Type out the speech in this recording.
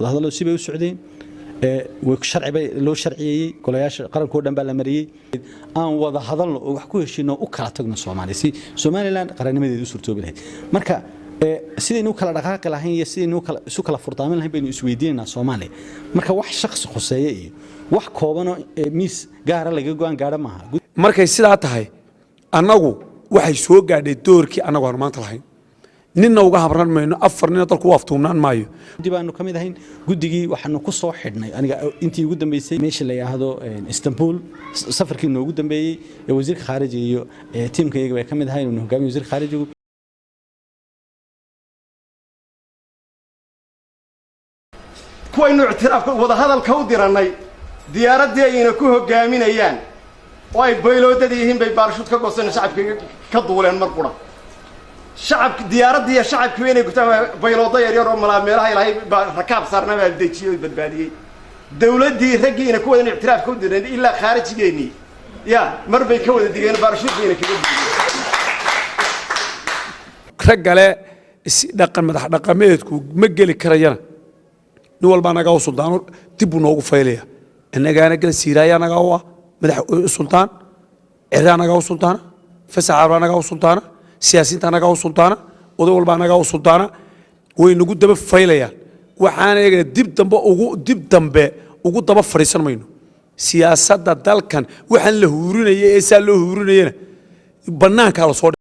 هذا لو سيبه السعوديين وشرع لو شرعي كلياش قرن كودن بالمريي aan wada hadalno oo wax ku heshiino u kala tagno Soomaaliya Somaliland qarannimadeedu u suurtoobi lahayd marka sidaynu kala dhaqaaqi lahayn iyo sidaynu kala isu kala furtaamin lahayn baynu isweydiinaa Soomaaliya marka wax shakhsi khuseeyo iyo wax kooban oo miis gaar ah laga go'aan gaar maaha markay sidaa tahay annagu waxay soo gaadhay doorkii annagu aan maanta lahayn ninna uga habran mayno afar nin dalku waftuunaan maayo dibaanu kamid ahayn gudigii waxaanu ku soo xidhnay aniga intii ugu dambeysay meesha la yiraahdo Istanbul safarkii noogu dambeeyay ee wasiirka khaarijiga iyo tiimkayga bay kamid ahayn inuu hogaamiyo wasiirka khaarijiga kuwaynu ictiraafka wada hadalka u diranay diyaaradii ayna ku hogaaminayaan oo ay bayloodada yihiin bay baarshuud ka goosan shacabka ka duuleen mar qura shacabka diyaaradii shacabku inay gutaan baylooda yar oo meelaha ilaahay rakaab saarnaa baa dejiyo badbaadiyay dawladii ragiina ku wada ictiraafka u diranay ilaa khaarijigeeni ya mar bay ka wada digeen baarshuudkiina kaga digeen ragale dhaqan madax dhaqameedku ma geli karayana nin walba naga u suldaano dib u noogu faylaya annagaana gal siiraaya naga u madax sultaan ciraan naga u sultaana fasaxa naga u sultaana siyaasiyiinta naga u sultaana oday walba naga u sultaana way nagu daba faylayaan waxaan eegay dib dambe ugu daba fariisan mayno siyaasadda dalkan waxaan la huurinayay ee saa loo huurinayna banaanka la soo